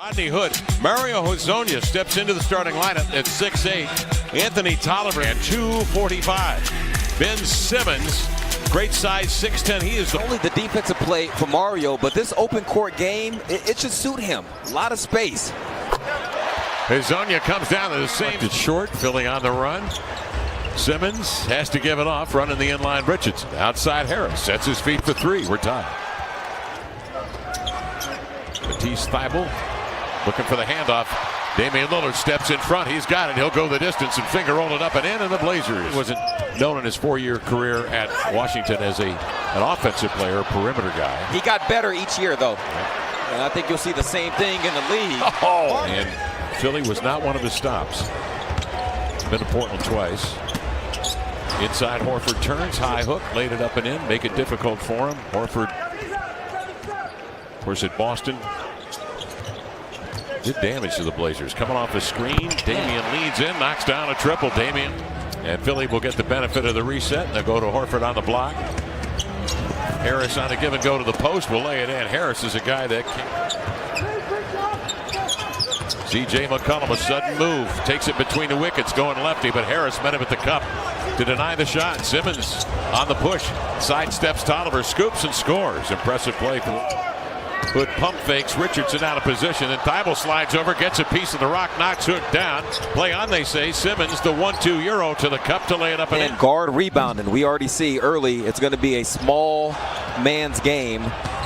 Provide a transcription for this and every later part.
Rodney Hood. Mario Hezonja steps into the starting lineup at 6'8". Anthony Tolliver at 245. Ben Simmons, great size, 6'10". He is only the defensive play for Mario, but this open court game, it should suit him. A lot of space. Hezonja comes down to the same. It's short, Philly on the run. Simmons has to give it off, running the inline Richardson. Outside Harris sets his feet for three. We're tied. Matisse Thybulle looking for the handoff. Damian Lillard steps in front. He's got it. He'll go the distance and finger roll it up and in. And the Blazers wasn't known in his 4-year career at Washington as an offensive player, a perimeter guy. He got better each year, though. And I think you'll see the same thing in the league. Oh, and Philly was not one of his stops. Been to Portland twice. Inside Horford turns, high hook, laid it up and in, make it difficult for him. Horford, of course, at Boston, did damage to the Blazers. Coming off a screen, Damian leads in, knocks down a triple. Damian and Philly will get the benefit of the reset, and they'll go to Horford on the block. Harris on a give and go to the post will lay it in. Harris is a guy that can. C.J. McCollum, a sudden move, takes it between the wickets, going lefty, but Harris met him at the cup to deny the shot. Simmons on the push, sidesteps Tolliver, scoops and scores. Impressive play from Hood. Pump fakes Richardson out of position, and Thybulle slides over, gets a piece of the rock, knocks Hood down. Play on, they say. Simmons, the 1-2 euro to the cup to lay it up and in. Guard rebounding. We already see early it's going to be a small man's game,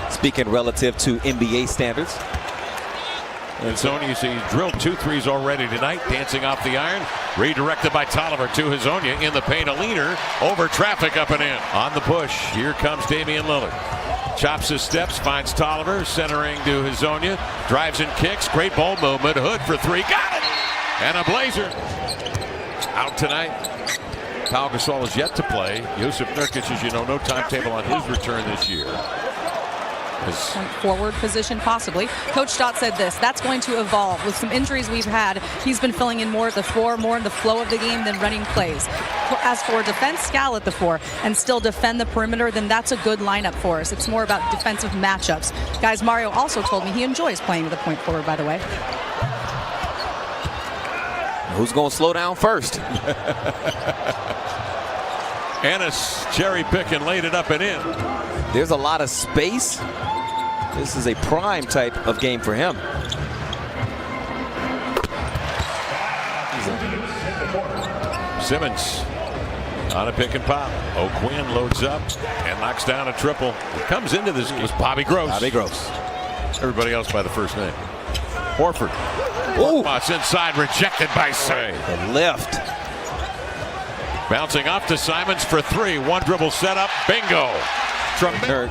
speaking relative to NBA standards. And Hezonja, you see, he's drilled 2 threes already tonight, dancing off the iron. Redirected by Tolliver to Hezonja in the paint. A leaner over traffic up and in. On the push, here comes Damian Lillard. Chops his steps, finds Tolliver, centering to Hezonja. Drives and kicks. Great ball movement. Hood for 3. Got it! And a Blazer. Out tonight. Pau Gasol is yet to play. Yusuf Nurkic, as you know, no timetable on his return this year. Point forward position, possibly. Coach Stott said this: that's going to evolve. With some injuries we've had, he's been filling in more at the 4, more in the flow of the game than running plays. As for defense, Scal at the 4, and still defend the perimeter, then that's a good lineup for us. It's more about defensive matchups. Guys, Mario also told me he enjoys playing with a point forward, by the way. Who's going to slow down first? Ennis cherry pick and laid it up and in. There's a lot of space. This is a prime type of game for him. Simmons on a pick and pop. O'Quinn loads up and knocks down a triple. It comes into this was Bobby Gross. Bobby Gross. Everybody else by the first name. Horford. It's inside, rejected by Say. The lift. Bouncing off to Simons for 3. One dribble setup. Bingo. Dirk,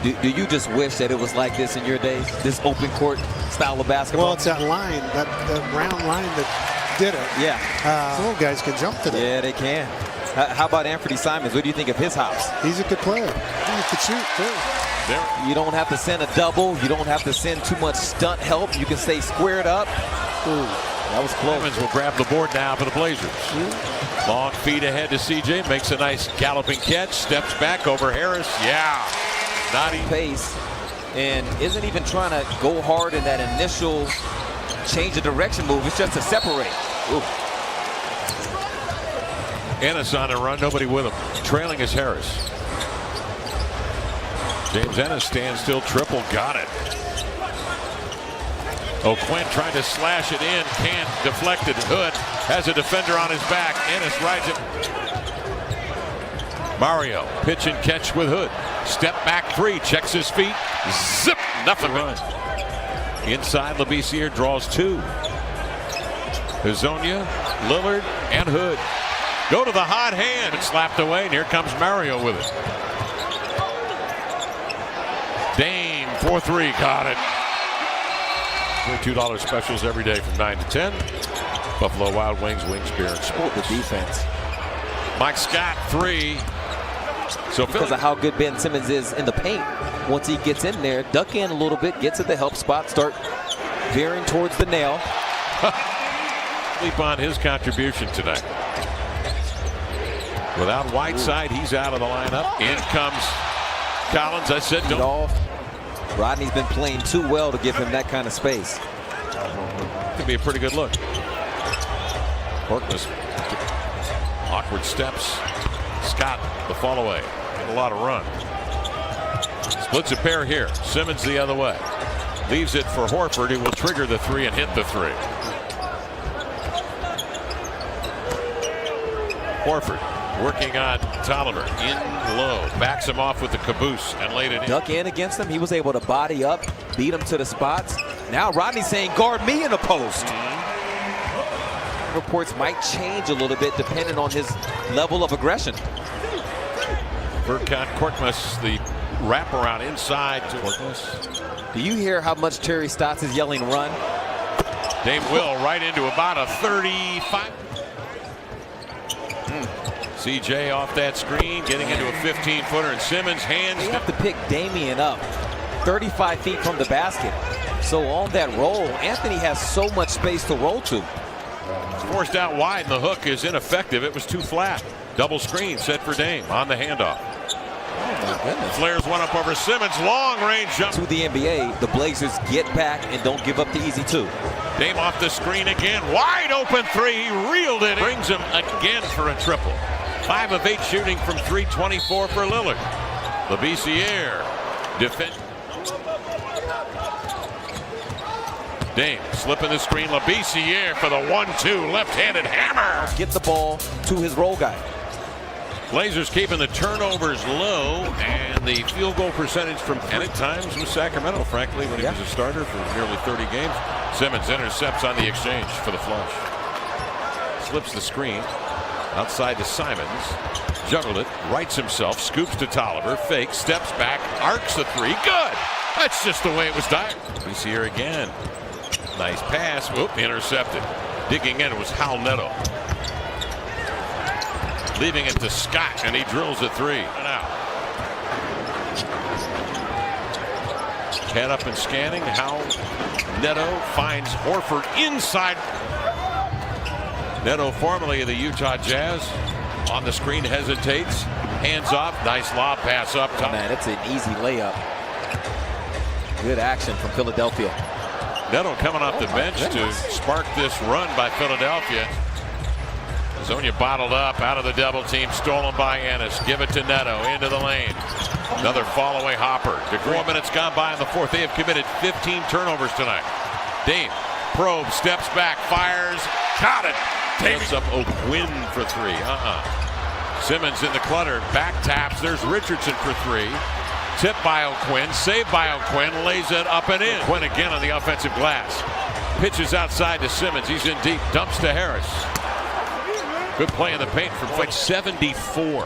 do you just wish that it was like this in your days? This open court style of basketball? Well, it's that line, that round line that did it. Yeah. Some little guys can jump to that. Yeah, they can. How about Anthony Simons? What do you think of his hops? He's a good player. He can shoot, too. You don't have to send a double. You don't have to send too much stunt help. You can stay squared up. Ooh, that was close. Simons will grab the board now for the Blazers. Long feed ahead to CJ, makes a nice galloping catch, steps back over Harris. Yeah, not even pace, and isn't even trying to go hard in that initial change of direction move. It's just to separate. Ooh. Ennis on a run, nobody with him. Trailing is Harris. James Ennis stands still, triple, got it. O'Quinn trying to slash it in, can't, deflected. Hood has a defender on his back. Ennis rides it. Mario, pitch and catch with Hood. Step back 3, checks his feet. Zip, nothing. Run. Inside, Labissiere draws 2. Hezonja, Lillard, and Hood go to the hot hand and slapped away, and here comes Mario with it. Dame, 4-3, got it. $2 specials every day from 9 to 10. Buffalo Wild Wings, Wings, Beer, and Sport. The defense. Mike Scott, 3. So because of how good Ben Simmons is in the paint, once he gets in there, duck in a little bit, gets at the help spot, start veering towards the nail. Sleep on his contribution tonight. Without Whiteside, he's out of the lineup. In comes Collins. I said don't. Rodney's been playing too well to give him that kind of space. Could be a pretty good look. Horkness, awkward steps. Scott, the fall away. A lot of run. Splits a pair here. Simmons the other way. Leaves it for Horford, who will trigger the three and hit the three. Horford working on Tolliver in low. Backs him off with the caboose and laid it in. Duck in against him. He was able to body up, beat him to the spots. Now Rodney's saying, guard me in the post. Reports might change a little bit depending on his level of aggression. Furkan Korkmaz, the wraparound inside to Korkmaz. Do you hear how much Terry Stotts is yelling run? Dame Will right into about a 35. CJ off that screen, getting into a 15-footer, and Simmons hands. They have to pick Damian up 35 feet from the basket. So on that roll, Anthony has so much space to roll to. Forced out wide, and the hook is ineffective. It was too flat. Double screen set for Dame on the handoff. Oh my goodness. Flares one up over Simmons. Long range jump. To the NBA, the Blazers get back and don't give up the easy two. Dame off the screen again. Wide open three. He reeled it. Brings him again for a triple. 5 of 8 shooting from 3, 24 for Lillard. Labissiere defend. Dame slipping the screen. Labissiere for the 1-2 left-handed hammer. Get the ball to his roll guy. Blazers keeping the turnovers low and the field goal percentage from, and at times with Sacramento, frankly, when he was a starter for nearly 30 games. Simmons intercepts on the exchange for the flush. Slips the screen outside to Simons. Juggled it, rights himself, scoops to Tolliver, fakes, steps back, arcs the three. Good! That's just the way it was done. He's here again. Nice pass. Whoop, intercepted. Digging in was Hal Neto. Leaving it to Scott, and he drills a three. And out. Head up and scanning. Hal Neto finds Horford inside. Neto, formerly of the Utah Jazz, on the screen, hesitates. Hands off. Nice lob pass up top. Man, it's an easy layup. Good action from Philadelphia. Neto coming off the bench to spark this run by Philadelphia. Zonia bottled up out of the double team, stolen by Ennis. Give it to Neto into the lane. Another fall away hopper. 4 minutes gone by in the fourth. They have committed 15 turnovers tonight. Dame probes, steps back, fires, got it. Takes up O'Quinn for three. Simmons in the clutter, back taps. There's Richardson for three. Tip by O'Quinn, saved by O'Quinn, lays it up and in. Quinn again on the offensive glass. Pitches outside to Simmons. He's in deep. Dumps to Harris. Good play in the paint from Flick. 74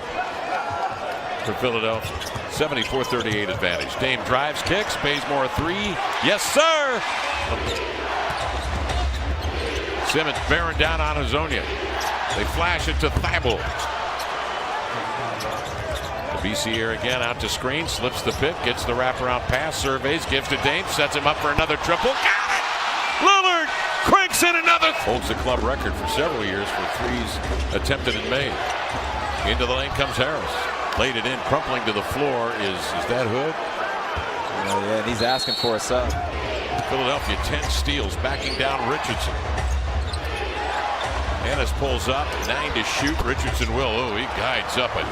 for Philadelphia. 74-38 advantage. Dame drives, kicks, Bazemore a three. Yes, sir! Simmons bearing down on Hazonia. They flash it to Thibault. Labissiere again out to screen, slips the pick, gets the wraparound pass, surveys, gives to Dame, sets him up for another triple. Got it! Lillard cranks in another. Holds the club record for several years for threes attempted and made. Into the lane comes Harris. Laid it in, crumpling to the floor. Is that Hood? Oh, yeah, and he's asking for a sub. Philadelphia 10 steals, backing down Richardson. Ennis pulls up, 9 to shoot. Richardson will. Oh, he guides up it.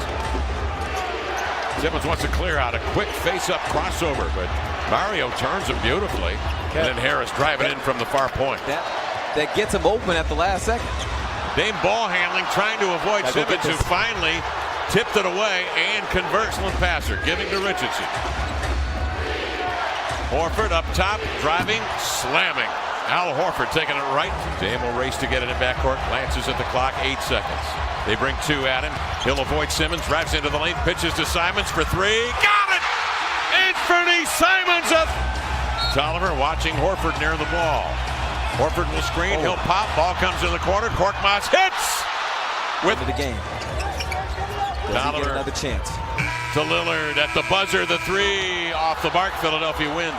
Simmons wants to clear out a quick face-up crossover, but Mario turns him beautifully. And then Harris driving in from the far point. That gets him open at the last second. Dame ball handling, trying to avoid Simmons, who finally tipped it away and converts one passer, giving to Richardson. Horford up top, driving, slamming. Al Horford taking it right. Dame will race to get it in backcourt. Glances at the clock, 8 seconds. They bring 2 at him. He'll avoid Simmons, drives into the lane, pitches to Simons for 3. Got it! Anthony Simons up. Tolliver watching Horford near the ball. Horford will screen, he'll pop, ball comes in the corner. Korkmaz hits! With the game. Tolliver another chance. To Lillard at the buzzer, the 3 off the mark. Philadelphia wins.